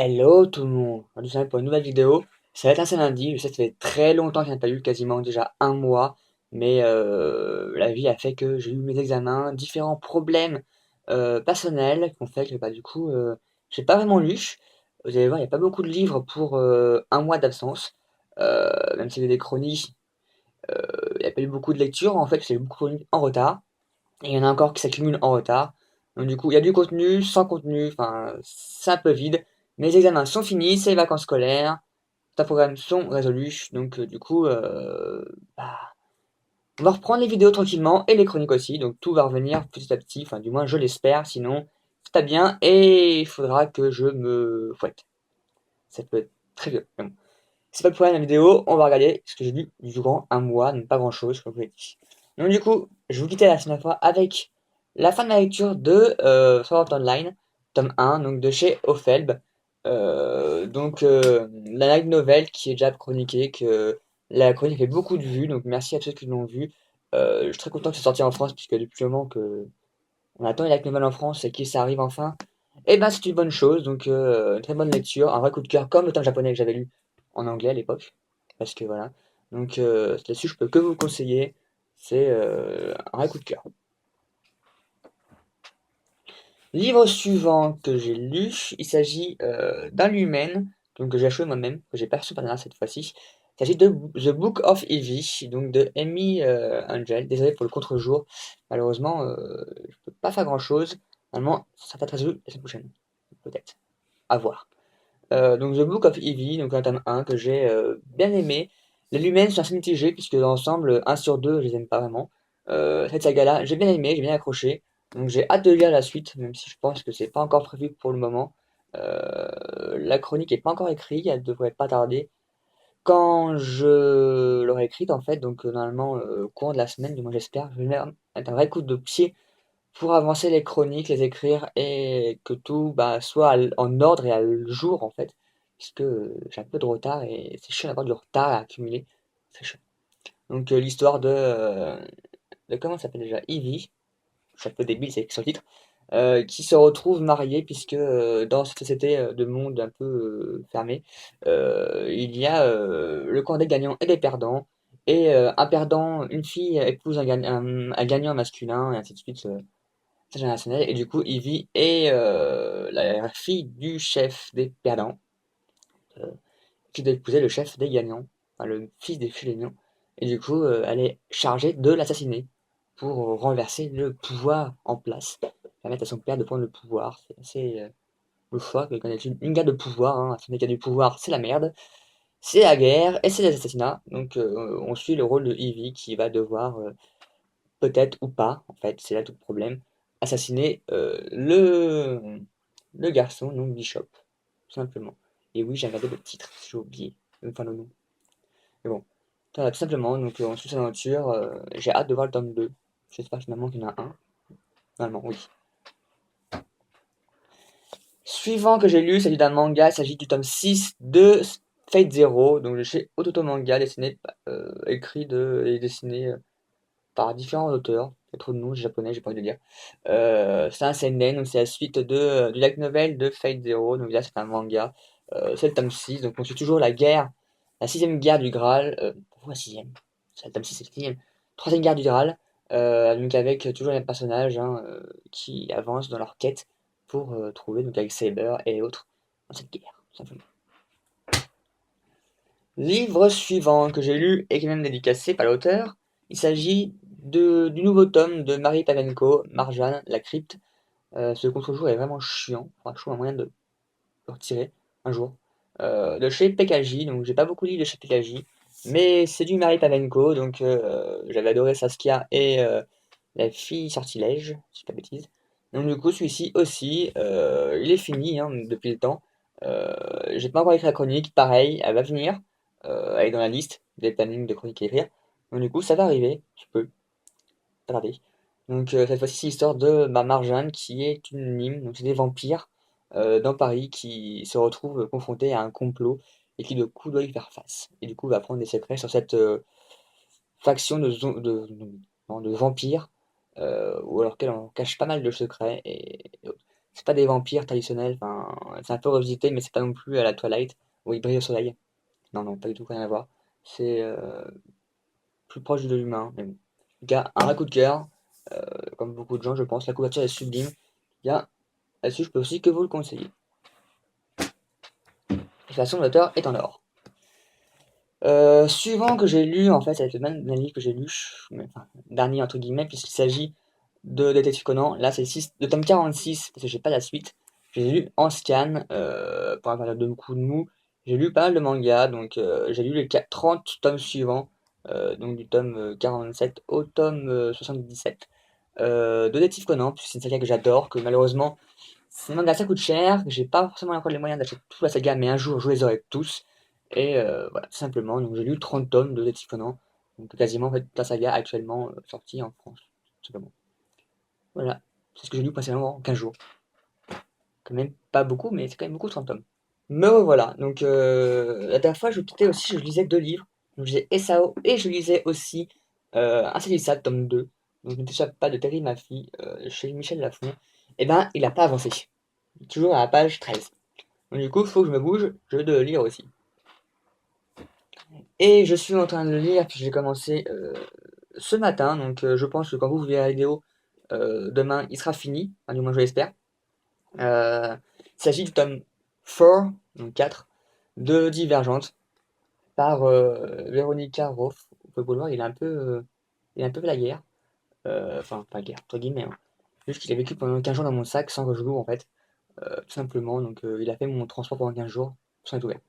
Hello tout le monde, on se retrouve pour une nouvelle vidéo. Ça va être un seul lundi, je sais que ça fait très longtemps que je n'ai pas eu, quasiment déjà un mois, mais la vie a fait que j'ai eu mes examens, différents problèmes personnels qui ont fait que du coup j'ai pas vraiment lu. Vous allez voir, il n'y a pas beaucoup de livres pour un mois d'absence, même s'il y avait des chroniques, il n'y a pas eu beaucoup de lectures en fait, j'ai eu beaucoup de chroniques en retard. Et il y en a encore qui s'accumulent en retard. Donc du coup, il y a du contenu, sans contenu, enfin, c'est un peu vide. Mes examens sont finis, c'est les vacances scolaires, certains programmes sont résolus. Donc du coup, bah, on va reprendre les vidéos tranquillement et les chroniques aussi. Donc tout va revenir petit à petit, enfin du moins je l'espère, sinon c'est pas bien et il faudra que je me fouette. Ça peut être très vieux. Mais bon. C'est pas le problème de la vidéo, on va regarder ce que j'ai lu durant un mois, donc pas grand chose, comme je vous l'ai dit. Donc du coup, je vous quittais la semaine fois avec la fin de la lecture de Sword Art Online, tome 1, donc de chez Ophelb. La light novel qui est déjà chroniquée, que la chronique fait beaucoup de vues, donc merci à tous ceux qui l'ont vu. Je suis très content que c'est sorti en France, puisque depuis le moment que on attend les light novel en France et que ça arrive enfin, et ben c'est une bonne chose, donc une très bonne lecture, un vrai coup de cœur, comme le tome japonais que j'avais lu en anglais à l'époque, parce que voilà. Donc là-dessus, je peux que vous le conseiller, c'est un vrai coup de cœur. Livre suivant que j'ai lu, il s'agit d'un Lumen, donc que j'ai acheté moi-même, que j'ai perçu par là cette fois-ci. Il s'agit de The Book of Evie, donc de Amy Angel. Désolé pour le contre-jour, malheureusement, je peux pas faire grand-chose. Normalement, ça va être résolu la semaine prochaine, peut-être. À voir. Donc The Book of Evie, donc un tome 1 que j'ai bien aimé. Les Lumens sont assez mitigés, puisque dans l'ensemble, un sur 2 je les aime pas vraiment. Cette saga-là, j'ai bien aimé, j'ai bien accroché. Donc j'ai hâte de lire la suite, même si je pense que c'est pas encore prévu pour le moment. La chronique est pas encore écrite, elle devrait pas tarder. Quand je l'aurai écrite, en fait, donc normalement, au cours de la semaine, du moins j'espère, je vais mettre un vrai coup de pied pour avancer les chroniques, les écrire et que tout bah, soit en ordre et à jour en fait, puisque j'ai un peu de retard et c'est chiant d'avoir du retard à accumuler, c'est chiant. Donc l'histoire de comment ça s'appelle déjà Ivy, c'est un peu débile, c'est sur le titre, qui se retrouve mariée puisque dans cette société de monde un peu fermé, il y a le camp des gagnants et des perdants. Et un perdant, une fille épouse un gagnant masculin, et ainsi de suite. Générationnel. Et du coup, Ivy est la fille du chef des perdants, euh, qui doit épouser le chef des gagnants, enfin le fils des gagnants. Et du coup, elle est chargée de l'assassiner pour renverser le pouvoir en place, permettre à son père de prendre le pouvoir. C'est assez loufoque, quand il y a une guerre de pouvoir, hein, si il y a du pouvoir, c'est la merde. C'est la guerre et c'est les assassinats. Donc, on suit le rôle de Ivy qui va devoir peut-être ou pas, en fait, c'est là tout le problème, assassiner le garçon, donc Bishop, tout simplement. Et oui, j'ai regardé le titre, j'ai oublié, enfin le nom. Mais bon, voilà, tout simplement, donc on suit son aventure, j'ai hâte de voir le tome 2. J'espère finalement qu'il y en a un. Normalement, oui. Suivant que j'ai lu, il s'agit d'un manga, il s'agit du tome 6 de Fate Zero, donc de chez Ototo Manga, dessiné, écrit et dessiné par différents auteurs. Il y a trop de noms japonais, j'ai pas envie de lire. C'est un seinen, donc c'est la suite du light novel de Fate Zero. Donc là, c'est un manga. C'est le tome 6, donc on suit toujours la guerre, la sixième guerre du Graal. Pourquoi la sixième? C'est le tome 6, c'est la sixième. Troisième guerre du Graal. Donc avec toujours les mêmes personnages hein, qui avancent dans leur quête pour trouver, donc avec Saber et autres, dans cette guerre, tout simplement. Livre suivant que j'ai lu et qui est même dédicacé par l'auteur, il s'agit du nouveau tome de Marie Pavenko, Marjane, La Crypte. Ce contre-jour est vraiment chiant, faudra que je trouve un moyen de le retirer un jour. De chez PKJ, donc j'ai pas beaucoup lu de chez PKJ, mais c'est du Marie Pavenko, donc j'avais adoré Saskia et la fille sortilège, si je dis pas de bêtises. Donc du coup celui-ci aussi, il est fini hein, depuis le temps. J'ai pas encore écrit la chronique, pareil, elle va venir. Elle est dans la liste des plannings de chroniques à écrire. Donc du coup ça va arriver, je peux, pas tarder. Donc cette fois-ci c'est l'histoire de ma Marjane qui est une mime, donc c'est des vampires dans Paris qui se retrouvent confrontés à un complot et qui du coup doivent y faire face. Et du coup va apprendre des secrets sur cette faction non, de vampires, ou alors qu'elle en cache pas mal de secrets, et autres. C'est pas des vampires traditionnels, enfin, c'est un peu revisité, mais c'est pas non plus à la Twilight, où il brille au soleil. Non, non, pas du tout, rien à voir. C'est plus proche de l'humain, mais bon. En tout cas, un vrai coup de cœur, comme beaucoup de gens, je pense. La couverture est sublime. Il y a là-dessus, je peux aussi que vous le conseiller. La façon de l'auteur est en or. Suivant que j'ai lu, en fait, c'est le même livre que j'ai lu, mais, enfin, dernier entre guillemets, puisqu'il s'agit de Détective Conan. Là, c'est le tome 46, parce que j'ai pas la suite. J'ai lu en scan, pour un période de coup de mou. J'ai lu pas mal de mangas, donc j'ai lu les 30 tomes suivants, donc du tome 47 au tome 77. De Détective Conan, puisque c'est une saga que j'adore, que malheureusement, c'est un manga ça coûte cher, que j'ai pas forcément encore les moyens d'acheter toute la saga, mais un jour je les aurai tous. Et voilà, tout simplement, donc j'ai lu 30 tomes de Détective Conan, donc quasiment en fait, toute la saga actuellement sortie en France, tout simplement. Voilà, c'est ce que j'ai lu précédemment en 15 jours. Quand même pas beaucoup, mais c'est quand même beaucoup 30 tomes. Me revoilà, donc la dernière fois je quittais aussi, je lisais deux livres. Donc je lisais SAO et je lisais aussi Insaisissable tome 2. Donc ne t'échappe pas de Terry ma fille chez Michel Lafon. Et ben il a pas avancé. Toujours à la page 13. Donc du coup, il faut que je me bouge, je vais de lire aussi. Et je suis en train de le lire, puis j'ai commencé ce matin, donc je pense que quand vous verrez la vidéo, demain il sera fini, enfin, du moins je l'espère. Il s'agit du tome 4, donc 4, de Divergente, par Véronica Roth. Vous pouvez le voir, il est un peu la guerre. Enfin, pas guerre, entre guillemets, hein. Juste qu'il a vécu pendant 15 jours dans mon sac sans que je l'ouvre en fait, tout simplement. Donc il a fait mon transport pendant 15 jours sans être ouvert.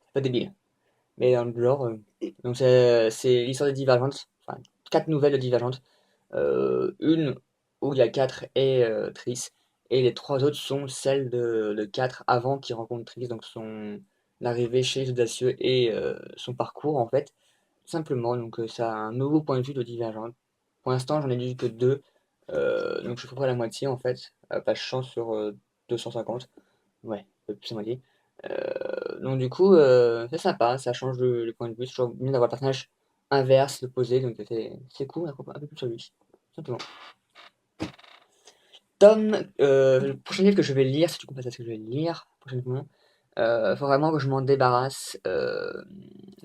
C'est pas débile. Mais dans le genre, donc c'est l'histoire de Divergente, enfin 4 nouvelles de Divergente. Une où il y a 4 et Triss, et les 3 autres sont celles de 4 avant qu'il rencontre Triss, donc son arrivée chez les Audacieux et son parcours en fait, tout simplement. Donc ça a un nouveau point de vue de Divergente. Pour l'instant, j'en ai lu que 2, donc je suis à peu près à la moitié en fait, page 100 sur 250. Ouais, un peu plus à moitié. Donc du coup, c'est sympa, ça change le point de vue, c'est toujours mieux d'avoir le personnage inverse, l'opposé, donc c'est cool, un peu plus sur lui, simplement. Le prochain livre que je vais lire, si tu comprends ce que je vais lire prochainement, faut vraiment que je m'en débarrasse.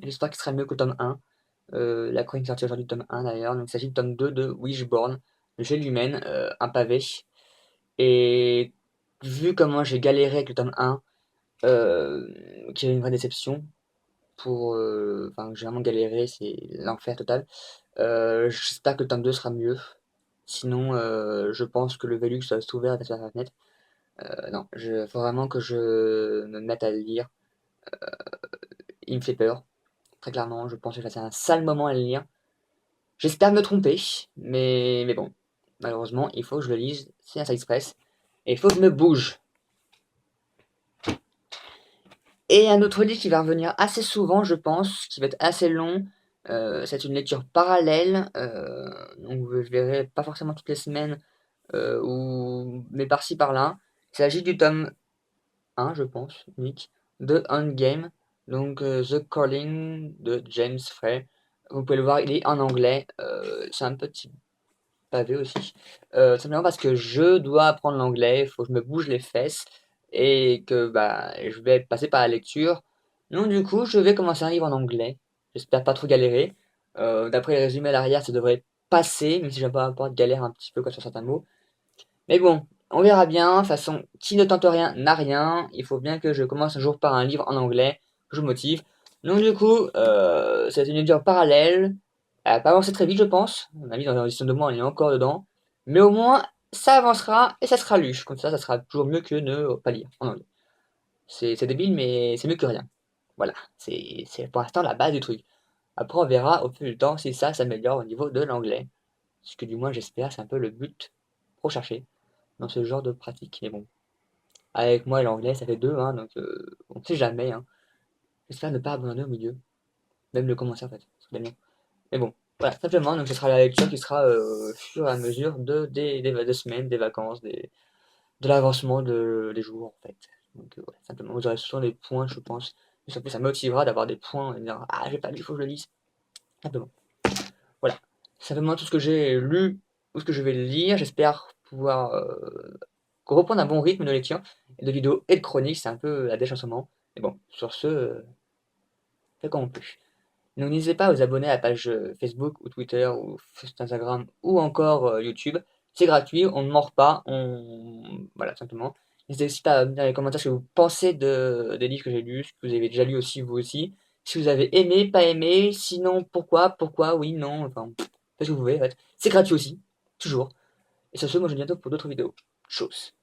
J'espère qu'il sera mieux que le tome 1. La chronique sortie aujourd'hui, tome 1 d'ailleurs, donc il s'agit du tome 2 de Wishborn, de chez Lumen, un pavé. Et vu comment j'ai galéré avec le tome 1, qui est une vraie déception, enfin, j'ai vraiment galéré, c'est l'enfer total. J'espère que le tome 2 sera mieux. Sinon, je pense que le Velux va s'ouvrir à la fenêtre. Non, faut vraiment que je me mette à le lire. Il me fait peur, très clairement. Je pense que c'est un sale moment à le lire. J'espère me tromper, mais bon. Malheureusement, il faut que je le lise. C'est un side express. Et il faut que je me bouge. Et un autre livre qui va revenir assez souvent, je pense, qui va être assez long. C'est une lecture parallèle. Donc je verrai pas forcément toutes les semaines, mais par-ci par-là. Il s'agit du tome 1, je pense, unique, de Endgame, donc The Calling de James Frey. Vous pouvez le voir, il est en anglais. C'est un petit pavé aussi. Simplement parce que je dois apprendre l'anglais, il faut que je me bouge les fesses et que bah, je vais passer par la lecture. Donc du coup, je vais commencer un livre en anglais. J'espère pas trop galérer. D'après les résumés à l'arrière, ça devrait passer, même si j'ai pas de galère un petit peu quoi, sur certains mots. Mais bon, on verra bien. De toute façon, qui ne tente rien n'a rien. Il faut bien que je commence un jour par un livre en anglais, que je me motive. Donc du coup, c'est une lecture parallèle. Elle va pas avancer très vite, je pense. À mon avis, dans l'édition de moi, on est encore dedans. Mais au moins, ça avancera et ça sera lu. Comme ça sera toujours mieux que ne pas lire en anglais. C'est débile, mais c'est mieux que rien. Voilà, c'est pour l'instant la base du truc. Après, on verra au fil du temps si ça s'améliore au niveau de l'anglais. Ce que du moins, j'espère, c'est un peu le but recherché dans ce genre de pratique. Mais bon, avec moi et l'anglais, ça fait deux, hein, donc on ne sait jamais, hein. J'espère ne pas abandonner au milieu, même le commencer en fait, ce serait bien. Mais bon, voilà, simplement, donc ce sera la lecture qui sera au fur et à mesure des semaines, des vacances, de l'avancement des jours en fait. Donc voilà, simplement, vous aurez souvent des points, je pense. Et surtout, ça motivera d'avoir des points et de dire ah, j'ai pas lu, il faut que je le lise. Simplement. Voilà. Simplement tout ce que j'ai lu ou ce que je vais lire, j'espère pouvoir reprendre un bon rythme de lecture, et de vidéos et de chroniques, c'est un peu la dèche en ce moment. Mais bon, sur ce, fait comme on peut. Donc n'hésitez pas à vous abonner à la page Facebook ou Twitter ou Instagram ou encore YouTube. C'est gratuit, on ne mord pas, on... Voilà, simplement. N'hésitez aussi pas à me dire dans les commentaires ce que vous pensez des livres que j'ai lus, ce que vous avez déjà lu aussi, vous aussi. Si vous avez aimé, pas aimé, sinon pourquoi, oui, non, enfin, faites ce que vous voulez en fait. C'est gratuit aussi, toujours. Et sur ce, moi je vous dis à bientôt pour d'autres vidéos. Tchuss.